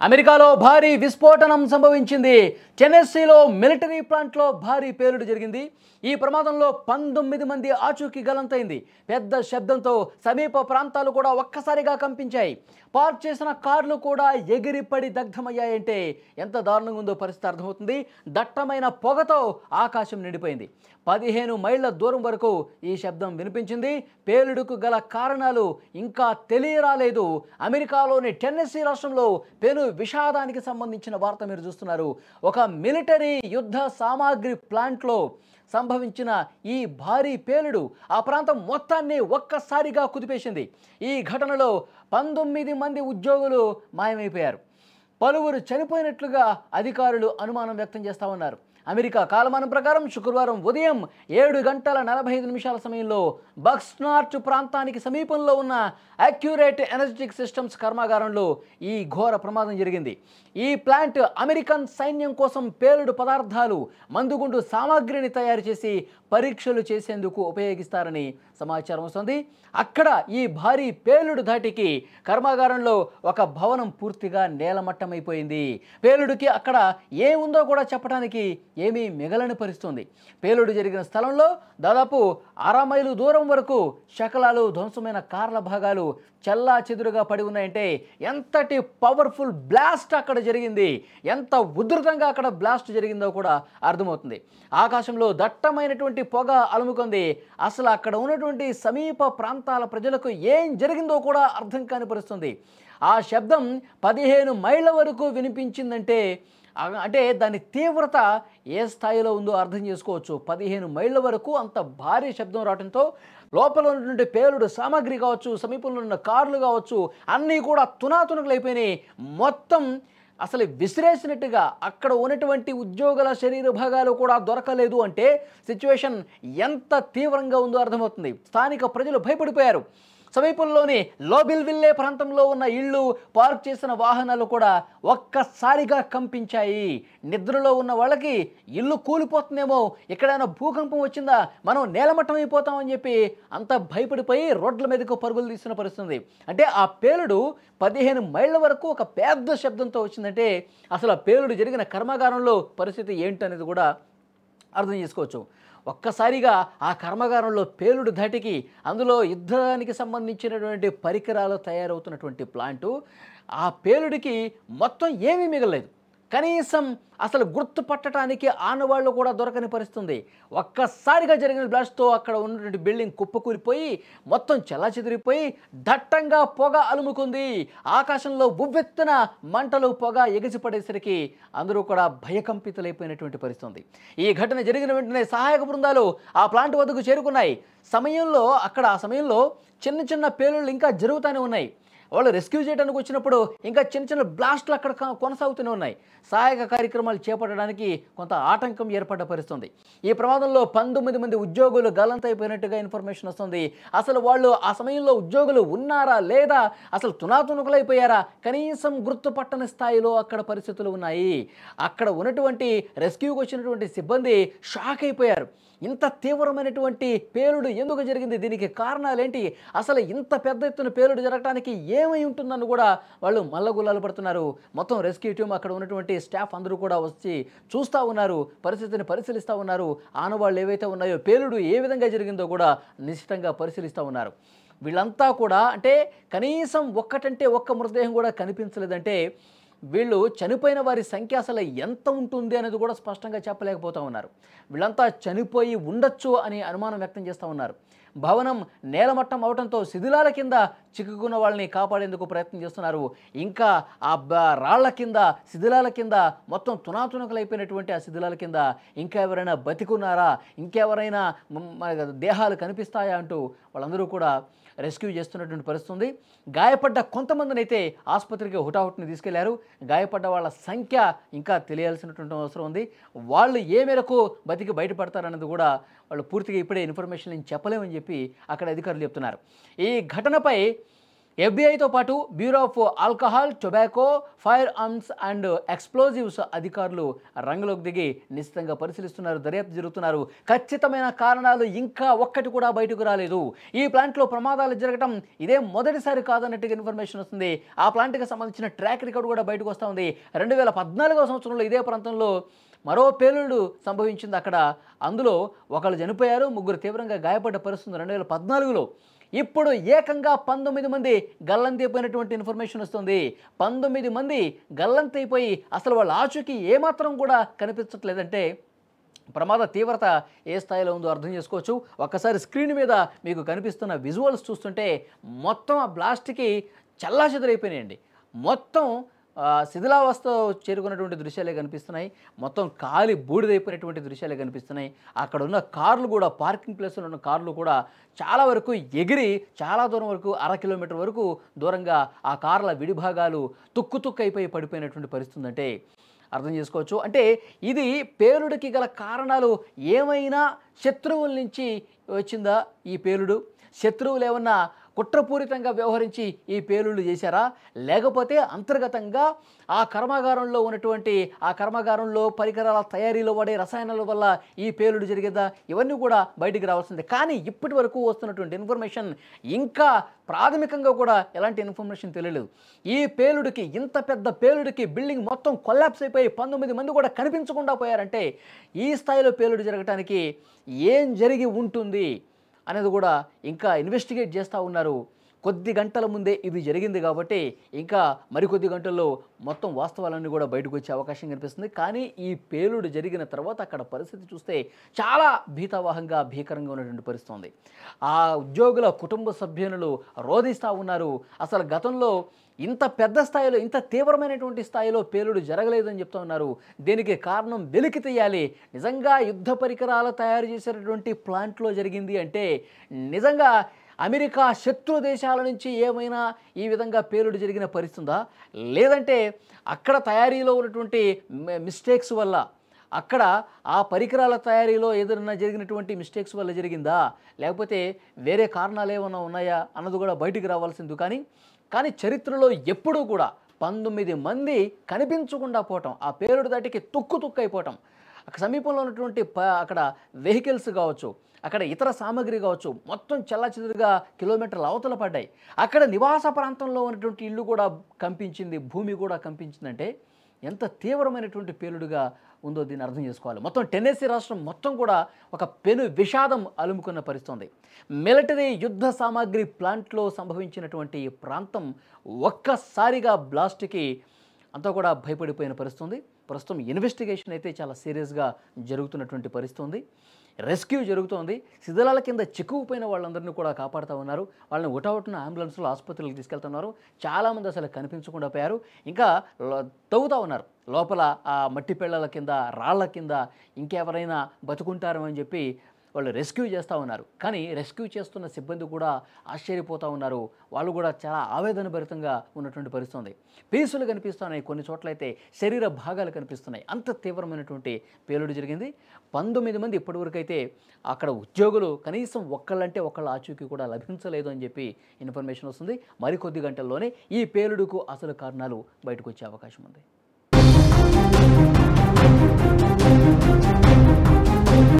అమెరికాలో భారీ విస్ఫోటనం సంభవించింది. టెన్నెస్సీలో మిలిటరీ ప్లాంట్లో భారీ పేలుడు జరిగింది. ఈ ప్రమాదంలో 19 మంది ఆచూకీ గల్లంతైంది. పెద్ద శబ్దంతో సమీప ప్రాంతాలు కూడా ఒక్కసారిగా కంపించాయి. పార్క్ చేసిన కార్లు కూడా ఎగిరిపడి దగ్ధమయ్యాయంటే ఎంత దారుణంగా ఉందో పరిస్థితి అర్థమవుతుంది. దట్టమైన పొగతో ఆకాశం నిండిపోయింది. 15 మైళ్ళ దూరం వరకు ఈ శబ్దం వినిపించింది. పేలుడుకు గల కారణాలు ఇంకా తెలియరాలేదు. అమెరికాలోని టెన్నెస్సీ రాష్ట్రంలో పెను విషాదానికి సంబంధించిన వార్త మీరు చూస్తున్నారు. ఒక మిలిటరీ యుద్ధ సామాగ్రి ప్లాంట్లో సంభవించిన ఈ భారీ పేలుడు ఆ ప్రాంతం మొత్తాన్ని ఒక్కసారిగా కుదిపేసింది. ఈ ఘటనలో 19 మంది ఉద్యోగులు మాయమైపోయారు. పలువురు చనిపోయినట్లుగా అధికారులు అనుమానం వ్యక్తం చేస్తా ఉన్నారు. అమెరికా కాలమానం ప్రకారం శుక్రవారం ఉదయం 7:45 సమయంలో బక్స్నార్ట్ ప్రాంతానికి సమీపంలో ఉన్న అక్యురేట్ ఎనర్జెటిక్ సిస్టమ్స్ కర్మాగారంలో ఈ ఘోర ప్రమాదం జరిగింది. ఈ ప్లాంట్ అమెరికన్ సైన్యం కోసం పేలుడు పదార్థాలు, మందుగుండు సామాగ్రిని తయారు చేసి పరీక్షలు చేసేందుకు ఉపయోగిస్తారని సమాచారం వస్తుంది. అక్కడ ఈ భారీ పేలుడు ధాటికి కర్మాగారంలో ఒక భవనం పూర్తిగా నేలమట్టమైపోయింది. పేలుడుకి అక్కడ ఏముందో కూడా చెప్పడానికి ఏమీ మిగలని పరిస్థితుంది. పేలుడు జరిగిన స్థలంలో దాదాపు 1/2 మైలు దూరం వరకు శకలాలు, ధ్వంసమైన కార్ల భాగాలు చెల్లా చెదురుగా పడి ఉన్నాయంటే ఎంతటి పవర్ఫుల్ బ్లాస్ట్ అక్కడ జరిగింది, ఎంత ఉధృతంగా అక్కడ బ్లాస్ట్ జరిగిందో కూడా అర్థమవుతుంది. ఆకాశంలో దట్టమైనటువంటి పొగ అలుముకుంది. అసలు అక్కడ ఉన్నటువంటి సమీప ప్రాంతాల ప్రజలకు ఏం జరిగిందో కూడా అర్థం కాని పరిస్థితుంది. ఆ శబ్దం 15 మైళ్ళ వరకు వినిపించిందంటే అంటే దాని తీవ్రత ఏ స్థాయిలో ఉందో అర్థం చేసుకోవచ్చు. 15 మైళ్ళ వరకు అంత భారీ శబ్దం రావడంతో లోపల ఉన్నటువంటి పేలుడు సామాగ్రి కావచ్చు, సమీపంలో ఉన్న కార్లు కావచ్చు, అన్నీ కూడా తునాతునకలైపోయినాయి. మొత్తం అసలు విసిరేసినట్టుగా అక్కడ ఉన్నటువంటి ఉద్యోగుల శరీర భాగాలు కూడా దొరకలేదు అంటే సిచ్యువేషన్ ఎంత తీవ్రంగా ఉందో అర్థమవుతుంది. స్థానిక ప్రజలు భయపడిపోయారు. సమీపంలోని లోబిల్విల్లే ప్రాంతంలో ఉన్న ఇళ్ళు, పార్క్ చేసిన వాహనాలు కూడా ఒక్కసారిగా కంపించాయి. నిద్రలో ఉన్న వాళ్ళకి ఇల్లు కూలిపోతుందేమో, ఎక్కడైనా భూకంపం వచ్చిందా, మనం నేలమట్టం అయిపోతామని చెప్పి అంత భయపడిపోయి రోడ్ల మీదకు పరుగులు తీసిన పరిస్థితుంది. అంటే ఆ పేలుడు 15 మైళ్ళ వరకు ఒక పెద్ద శబ్దంతో వచ్చిందంటే అసలు ఆ పేలుడు జరిగిన కర్మాగారంలో పరిస్థితి ఏంటనేది కూడా అర్థం చేసుకోవచ్చు. ఒక్కసారిగా ఆ కర్మాగారంలో పేలుడు ధాటికి అందులో యుద్ధానికి సంబంధించినటువంటి పరికరాలు తయారవుతున్నటువంటి ప్లాంటు, ఆ పేలుడికి మొత్తం ఏమీ మిగలలేదు. కనీసం అసలు గుర్తుపట్టడానికి ఆనవాళ్ళు కూడా దొరకని పరిస్థితుంది. ఒక్కసారిగా జరిగిన బ్లాస్ట్తో అక్కడ ఉన్నటువంటి బిల్డింగ్ కుప్పకూలిపోయి మొత్తం చెల్లాచెదిరిపోయి దట్టంగా పొగ అలుముకుంది. ఆకాశంలో ఉవ్వెత్తున మంటలు, పొగ ఎగిసిపడేసరికి అందరూ కూడా భయకంపితులైపోయినటువంటి పరిస్థితుంది. ఈ ఘటన జరిగిన వెంటనే సహాయక బృందాలు ఆ ప్లాంట్ వద్దకు చేరుకున్నాయి. ఆ సమయంలో చిన్న చిన్న పేలుళ్ళు ఇంకా జరుగుతూనే ఉన్నాయి. వాళ్ళు రెస్క్యూ చేయడానికి వచ్చినప్పుడు ఇంకా చిన్న చిన్న బ్లాస్ట్లు అక్కడ కొనసాగుతూనే ఉన్నాయి. సహాయక కార్యక్రమాలు చేపట్టడానికి కొంత ఆటంకం ఏర్పడ్డ పరిస్థితుంది. ఈ ప్రమాదంలో 19 మంది ఉద్యోగులు గల్లంతైపోయినట్టుగా ఇన్ఫర్మేషన్ వస్తుంది. అసలు వాళ్ళు ఆ సమయంలో ఉద్యోగులు ఉన్నారా లేదా, అసలు తునాతునకలైపోయారా, కనీసం గుర్తుపట్టని స్థాయిలో అక్కడ పరిస్థితులు ఉన్నాయి. అక్కడ ఉన్నటువంటి రెస్క్యూకి వచ్చినటువంటి సిబ్బంది షాక్ అయిపోయారు. ఇంత తీవ్రమైనటువంటి పేలుడు ఎందుకు జరిగింది, దీనికి కారణాలేంటి, అసలు ఇంత పెద్ద ఎత్తున పేలుడు జరగడానికి ఏమై ఉంటుందని కూడా వాళ్ళు మల్లగుల్లాలు పడుతున్నారు. మొత్తం రెస్క్యూ టీం, అక్కడ ఉన్నటువంటి స్టాఫ్ అందరూ కూడా వచ్చి చూస్తూ ఉన్నారు, పరిస్థితిని పరిశీలిస్తూ ఉన్నారు. ఆనవాళ్ళు ఏవైతే ఉన్నాయో పేలుడు ఏ విధంగా జరిగిందో కూడా నిశ్చితంగా పరిశీలిస్తూ ఉన్నారు. వీళ్ళంతా కూడా అంటే కనీసం ఒక్కటంటే ఒక్క మృతదేహం కూడా కనిపించలేదంటే వీళ్ళు చనిపోయిన వారి సంఖ్య అసలు ఎంత ఉంటుంది అనేది కూడా స్పష్టంగా చెప్పలేకపోతూ ఉన్నారు. వీళ్ళంతా చనిపోయి ఉండొచ్చు అని అనుమానం వ్యక్తం చేస్తూ ఉన్నారు. భవనం నేలమట్టం అవడంతో శిథిలాల కింద చిక్కుకున్న వాళ్ళని కాపాడేందుకు ప్రయత్నం చేస్తున్నారు. ఇంకా ఆ రాళ్ల కింద, శిథిలాల కింద మొత్తం తునాతునకలైపోయినటువంటి ఆ శిథిలాల కింద ఇంకా ఎవరైనా బతికున్నారా, ఇంకెవరైనా దేహాలు కనిపిస్తాయా అంటూ వాళ్ళందరూ కూడా రెస్క్యూ చేస్తున్నటువంటి పరిస్థితి ఉంది. గాయపడ్డ కొంతమందిని అయితే ఆసుపత్రికి హుటాహుటిని తీసుకెళ్లారు. గాయపడ్డ వాళ్ళ సంఖ్య ఇంకా తెలియాల్సినటువంటి అవసరం ఉంది. వాళ్ళు ఏ మేరకు బతికి బయటపడతారన్నది కూడా వాళ్ళు పూర్తిగా ఇప్పుడే ఇన్ఫర్మేషన్ నేను చెప్పలేమని చెప్పి అక్కడ అధికారులు చెప్తున్నారు. ఈ ఘటనపై ఎఫ్బీఐతో పాటు bureau of alcohol, tobacco, fire arms and explosives అధికారులు రంగంలోకి దిగి నిశ్చితంగా పరిశీలిస్తున్నారు, దర్యాప్తు జరుగుతున్నారు. ఖచ్చితమైన కారణాలు ఇంకా ఒక్కటి కూడా బయటకు రాలేదు. ఈ ప్లాంట్లో ప్రమాదాలు జరగడం ఇదే మొదటిసారి కాదన్నట్టుగా ఇన్ఫర్మేషన్ వస్తుంది. ఆ ప్లాంట్కి సంబంధించిన ట్రాక్ రికార్డు కూడా బయటకు వస్తూ ఉంది. 2014వ సంవత్సరంలో ఇదే ప్రాంతంలో మరో పేలుడు సంభవించింది. అక్కడ అందులో ఒకళ్ళు చనిపోయారు, 3 తీవ్రంగా గాయపడ్డ పరిస్థితి 2014లో. ఇప్పుడు ఏకంగా 19 మంది గల్లంతైపోయినటువంటి ఇన్ఫర్మేషన్ వస్తుంది. 19 మంది గల్లంతైపోయి అసలు వాళ్ళ ఆచూకీ ఏమాత్రం కూడా కనిపించట్లేదంటే ప్రమాద తీవ్రత ఏ స్థాయిలో ఉందో అర్థం చేసుకోవచ్చు. ఒక్కసారి స్క్రీన్ మీద మీకు కనిపిస్తున్న విజువల్స్ చూస్తుంటే మొత్తం ఆ బ్లాస్ట్కి చల్లాచెదరైపోయినాయండి. మొత్తం శిథిలావస్థ చేరుకున్నటువంటి దృశ్యాలే కనిపిస్తున్నాయి. మొత్తం కాలి బూడిదైపోయినటువంటి దృశ్యాలే కనిపిస్తున్నాయి. అక్కడ ఉన్న కార్లు కూడా, పార్కింగ్ ప్లేస్లో ఉన్న కార్లు కూడా చాలా వరకు ఎగిరి చాలా దూరం వరకు 1/2 కిలోమీటర్ వరకు దూరంగా ఆ కార్ల విడిభాగాలు తుక్కు అయిపోయి పడిపోయినటువంటి పరిస్థితి అంటే అర్థం చేసుకోవచ్చు. అంటే ఇది పేలుడికి గల కారణాలు ఏమైనా శత్రువుల నుంచి వచ్చిందా? ఈ పేలుడు శత్రువులు ఏమన్నా కుట్రపూరితంగా వ్యవహరించి ఈ పేలుళ్ళు చేశారా? లేకపోతే అంతర్గతంగా ఆ కర్మాగారంలో పరికరాల తయారీలో వాడే రసాయనాల వల్ల ఈ పేలుడు జరిగేదా? ఇవన్నీ కూడా బయటికి రావాల్సిందే. కానీ ఇప్పటి వరకు వస్తున్నటువంటి ఇన్ఫర్మేషన్ ఇంకా ప్రాథమికంగా కూడా ఎలాంటి ఇన్ఫర్మేషన్ తెలియలేదు. ఈ పేలుడికి, ఇంత పెద్ద పేలుడికి బిల్డింగ్ మొత్తం కొలాప్స్ అయిపోయి 19 మంది కూడా కనిపించకుండా పోయారంటే ఈ స్థాయిలో పేలుడు జరగటానికి ఏం జరిగి ఉంటుంది అనేది కూడా ఇంకా ఇన్వెస్టిగేట్ చేస్తూ ఉన్నారు. కొద్ది గంటల ముందే ఇది జరిగింది కాబట్టి ఇంకా మరికొద్ది గంటల్లో మొత్తం వాస్తవాలన్నీ కూడా బయటకు వచ్చే అవకాశం కనిపిస్తుంది. కానీ ఈ పేలుడు జరిగిన తర్వాత అక్కడ పరిస్థితి చూస్తే చాలా భీతావహంగా, భీకరంగా ఉన్నటువంటి పరిస్థితి ఉంది. ఆ ఉద్యోగుల కుటుంబ సభ్యులు రోధిస్తూ ఉన్నారు. అసలు గతంలో ఇంత పెద్ద స్థాయిలో, ఇంత తీవ్రమైనటువంటి స్థాయిలో పేలుడు జరగలేదని చెప్తూ ఉన్నారు. దీనికి కారణం వెలికి తీయాలి. నిజంగా యుద్ధ పరికరాలు తయారు చేసేటటువంటి ప్లాంట్లో జరిగింది అంటే నిజంగా అమెరికా శత్రు దేశాల నుంచి ఏమైనా ఈ విధంగా పేలుడు జరిగిన పరిస్థితుందా? లేదంటే అక్కడ తయారీలో ఉన్నటువంటి మిస్టేక్స్ వల్ల, అక్కడ ఆ పరికరాల తయారీలో ఏదైనా జరిగినటువంటి మిస్టేక్స్ వల్ల జరిగిందా? లేకపోతే వేరే కారణాలు ఏమైనా ఉన్నాయా అన్నది కూడా బయటికి రావాల్సింది. కానీ చరిత్రలో ఎప్పుడూ కూడా 19 మంది కనిపించకుండా పోవటం, ఆ పేలుడు దాటికి తుక్కు అయిపోవటం, అక్కడ సమీపంలో ఉన్నటువంటి అక్కడ వెహికల్స్ కావచ్చు, అక్కడ ఇతర సామాగ్రి కావచ్చు, మొత్తం చెల్లాచెదురుగా కిలోమీటర్ల అవతల పడ్డాయి. అక్కడ నివాస ప్రాంతంలో ఉన్నటువంటి ఇల్లు కూడా కంపించింది, భూమి కూడా కంపించిందంటే ఎంత తీవ్రమైనటువంటి పేలుడుగా ఉందో దీన్ని అర్థం చేసుకోవాలి. మొత్తం టెన్నెసీ రాష్ట్రం మొత్తం కూడా ఒక పెను విషాదం అలుముకున్న పరిస్థితి ఉంది. మిలిటరీ యుద్ధ సామాగ్రి ప్లాంట్లో సంభవించినటువంటి ఈ ప్రాంతం ఒక్కసారిగా బ్లాస్ట్కి అంతా కూడా భయపడిపోయిన పరిస్థితి ఉంది. ప్రస్తుతం ఇన్వెస్టిగేషన్ అయితే చాలా సీరియస్గా జరుగుతున్నటువంటి పరిస్థితి ఉంది. రెస్క్యూ జరుగుతోంది. శిథిలాల కింద చిక్కుకుపోయిన వాళ్ళందరినీ కూడా కాపాడుతూ ఉన్నారు. వాళ్ళని ఉటావుటిన అంబులెన్స్లో ఆసుపత్రులకు తీసుకెళ్తున్నారు. చాలామంది అసలు కనిపించకుండా పోయారు. ఇంకా తవ్వుతూ ఉన్నారు లోపల ఆ మట్టి పెళ్ళల కింద, రాళ్ల కింద ఇంకెవరైనా బతుకుంటారు అని చెప్పి వాళ్ళు రెస్క్యూ చేస్తూ ఉన్నారు. కానీ రెస్క్యూ చేస్తున్న సిబ్బంది కూడా ఆశ్చర్యపోతూ ఉన్నారు. వాళ్ళు కూడా చాలా ఆవేదన భరితంగా ఉన్నటువంటి పరిస్థితి ఉంది. పీసులు కనిపిస్తున్నాయి, కొన్ని చోట్లయితే శరీర భాగాలు కనిపిస్తున్నాయి. అంత తీవ్రమైనటువంటి పేలుడు జరిగింది. 19 మంది ఇప్పటివరకు అయితే అక్కడ ఉద్యోగులు కనీసం ఒకళ్ళంటే ఒకళ్ళ ఆచూకీ కూడా లభించలేదు అని చెప్పి ఇన్ఫర్మేషన్ వస్తుంది. మరికొద్ది గంటల్లోనే ఈ పేలుడుకు అసలు కారణాలు బయటకు వచ్చే అవకాశం ఉంది.